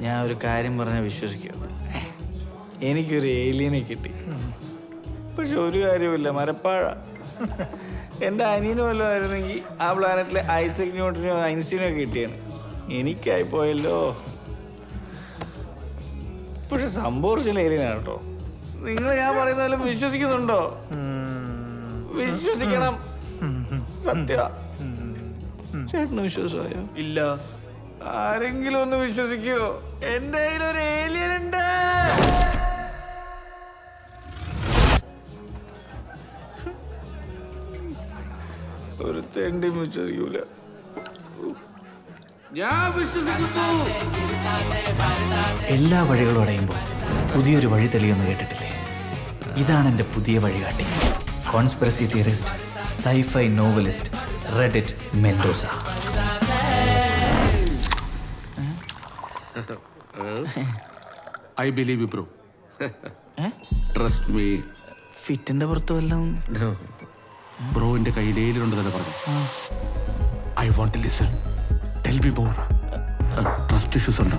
ഞാൻ ഒരു കാര്യം പറഞ്ഞാൽ വിശ്വസിക്കുക, എനിക്കൊരു ഏലിയനെ കിട്ടി. പക്ഷെ ഒരു കാര്യമില്ല, മരപ്പാഴ. എൻ്റെ അനിയനും വല്ലതും ആയിരുന്നെങ്കിൽ ആ പ്ലാനറ്റിലെ ഐസക് ന്യൂട്ടനെയോ ഐൻസ്റ്റീനോ കിട്ടിയാണ്. എനിക്കായി പോയല്ലോ. പക്ഷെ സംഭവം ചില ഏലിയനാണ് കേട്ടോ. നിങ്ങൾ ഞാൻ പറയുന്ന പോലെ വിശ്വസിക്കുന്നുണ്ടോ? വിശ്വസിക്കണം, സത്യ. ചേട്ടന് വിശ്വാസമായോ? ഇല്ല. ആരെങ്കിലും ഒന്ന് വിശ്വസിക്കുവോ? എന്റെ കയ്യിലൊരു ഏലിയൻ ഉണ്ട്. ഒരു തെണ്ടി വിശ്വസിക്കൂല. ഞാൻ വിശ്വസിക്കുന്നു. എല്ലാ വഴികളും അടയുമ്പോൾ പുതിയൊരു വഴി തെളിയൊന്ന് കേട്ടിട്ടില്ലേ? ഇതാണ് എൻ്റെ പുതിയ വഴികാട്ടി. Conspiracy theorist, sci-fi novelist Reddit Mendoza. I believe you, bro. Trust me. ഫിറ്റിന്റെ പുറത്ത് വല്ലതും ബ്രോ എന്റെ കയ്യിലേലുണ്ടെന്നല്ലേ പറഞ്ഞു. I want to listen. Tell me more. Trust issues ഉണ്ടോ?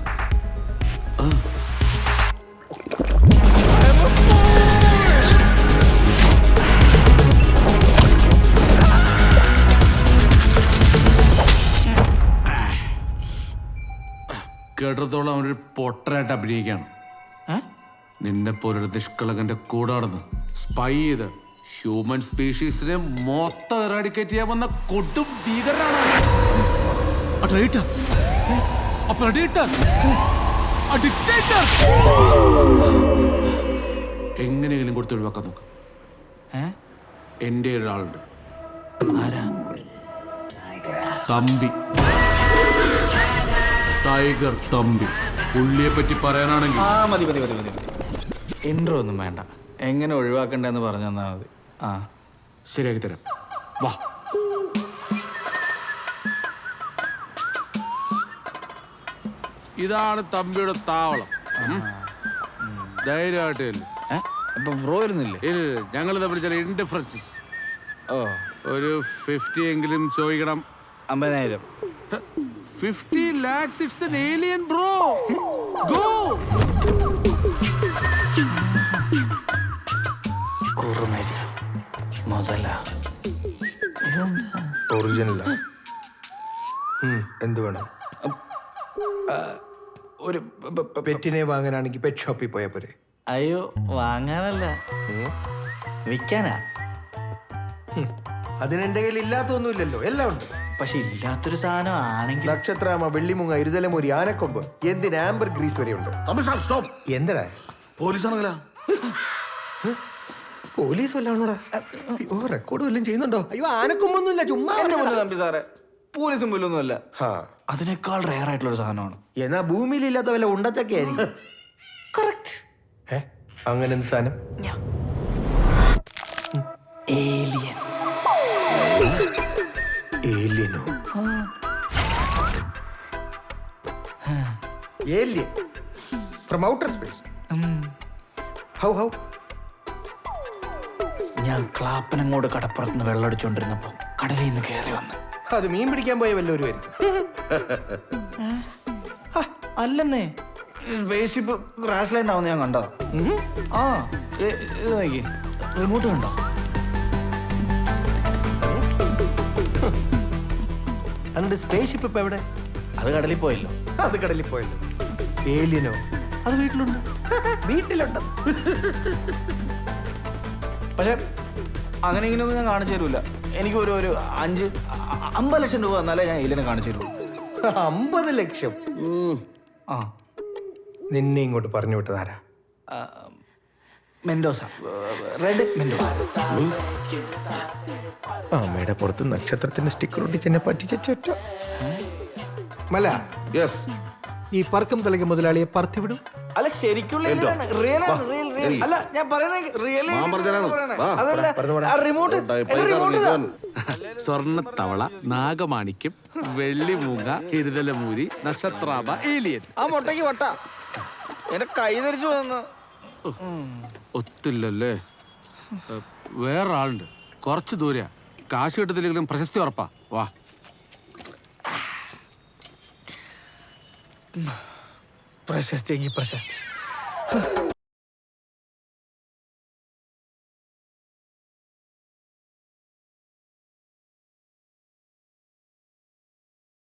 കേട്ടത്തോളം അവനൊരു പൊട്ടനായിട്ട് അഭിനയിക്കുകയാണ്. നിന്നെ പോലൊരു നിഷ്കളങ്കന്റെ കൂടെ നടന്ന് സ്പൈ ചെയ്ത് ഹ്യൂമൻ സ്പീഷീസിനെ മൊത്തം എറാഡിക്കേറ്റ് ചെയ്യാൻ വന്ന കൊടും ഭീകരനാണ്. എങ്ങനെയെങ്കിലും കൊടുത്ത് ഒഴിവാക്കാൻ നോക്ക്. എന്റെ ഒരാളുണ്ട്. ആരാ? തമ്പി, ടൈഗർ തമ്പി. പുള്ളിയെ പറ്റി പറയാനാണെങ്കിൽ മതി മതി മതി മതി. ഇൻട്രോ ഒന്നും വേണ്ട, എങ്ങനെ ഒഴിവാക്കണ്ടെന്ന് പറഞ്ഞു തന്നാ മതി. ശരിയാക്കി തരാം. വാ. ഇതാണ് തമ്പിയുടെ താവളം. ധൈര്യമായിട്ട് ബ്രോ ഇരുന്നില്ലേ? ഇല്ല, ഞങ്ങൾ തമ്മിൽ ചില ഇൻഡിഫറൻസസ്. ഒരു 50 എങ്കിലും ചോദിക്കണം. 50,000. 50 lakhs, it's an alien, bro. Go. കുറുമരി മുതല ഒറിജിനലാ? എന്ത് വേണം? ഒരു പെറ്റിനെ വാങ്ങാനാണെങ്കിൽ പെറ്റ് ഷോപ്പിൽ പോയാൽ പോരെ? അയ്യോ, വാങ്ങാനല്ല, വിൽക്കാനാ. അതിനെന്റെ കയ്യിൽ ഇല്ലാത്തൊന്നുമില്ലല്ലോ, എല്ലാം ഉണ്ട്. പക്ഷെ ഇല്ലാത്തൊരു സാധനം ആണെങ്കിൽ നക്ഷത്രാമ, വെള്ളിമുങ്ങ, ഇരുതലമൂരി, ആനക്കൊമ്പ്, എന്തിന് ആംബർ ഗ്രീസ് വരെ ഉണ്ട്. എന്തടാ പോലീസാണെങ്കിലാ? പോലീസ് വല്ലാണോടാ? റെക്കോർഡ് വല്ലതും ചെയ്യുന്നുണ്ടോ? അയ്യോ, ആനക്കൊമ്പൊന്നുമില്ല, ചുമ്മാ. തമ്പി സാറേ, പോലീസും പുല്ലൊന്നുമല്ല. അതിനേക്കാൾ റെയർ ആയിട്ടുള്ള ഒരു സാധനമാണ്. എന്നാ ഭൂമിയിൽ ഇല്ലാത്ത വല്ല ഉണ്ടച്ചൊക്കെ ആയിരിക്കും. കറക്റ്റ്. അങ്ങനെ എന്ത് സാധനം? ഏലിയൻ. ഏലിയനോ? Alien from outer space? How? ഞാൻ ക്ലാപ്പനങ്ങോട് കടപ്പുറത്തുനിന്ന് വെള്ളമടിച്ചോണ്ടിരുന്നപ്പോ കടലിൽ നിന്ന് കയറി വന്ന്. അത് മീൻ പിടിക്കാൻ പോയ വല്ലവരുമായിരിക്കും. അല്ലെന്നേ, സ്പേസ്ഷിപ്പ് ക്രാഷ് ലാൻഡ് ആവുന്ന ഞാൻ കണ്ടോ. ഇത് നോക്കി, റിമോട്ട് കണ്ടോ? എന്നിട്ട് സ്പേസ്ഷിപ്പ് ഇപ്പൊ എവിടെ? അത് കടലിൽ പോയല്ലോ. അത് കടലിൽ പോയല്ലോ. ഏലിയനോ? അത് വീട്ടിലുണ്ട്. വീട്ടിലുണ്ട്. പക്ഷെ അങ്ങനെ ഇങ്ങനെയൊന്നും ഞാൻ കാണിച്ചു തരൂല. എനിക്ക് ഒരു 50 ലക്ഷം രൂപ എന്നാലേ ഞാൻ ഏലിയനെ കാണിച്ചു തരുള്ളൂ. 50 ലക്ഷം? നിന്നെ ഇങ്ങോട്ട് പറഞ്ഞു വിട്ടതാരാ? Mendoza, red Mendoza. അമ്മയുടെ പുറത്ത് നക്ഷത്രത്തിന്റെ സ്റ്റിക്കർ ഒട്ടിച്ചെന്നെ പറ്റിച്ച മല. ഈ പറക്കം തളിക മുതലാളിയെ പറത്തിവിടും. അല്ല, ശരിക്കുള്ള അല്ല, ഞാൻ സ്വർണ്ണത്തവള, നാഗമാണിക്യം, വെള്ളിമൂങ്ങ, ഇരുതലമൂരി, നക്ഷത്രാഭ, ഏലിയൻ. ആ മൊട്ടയ്ക്ക് വട്ട എന്റെ കൈ ധരിച്ചു വന്നു. ഒത്തില്ലല്ലേ? വേറെ ആളുണ്ട്, കുറച്ച് ദൂരെയാ. കാശ് കിട്ടത്തില്ലെങ്കിലും പ്രശസ്തി ഉറപ്പാ. വാ. പ്രശസ്തി പ്രശസ്തി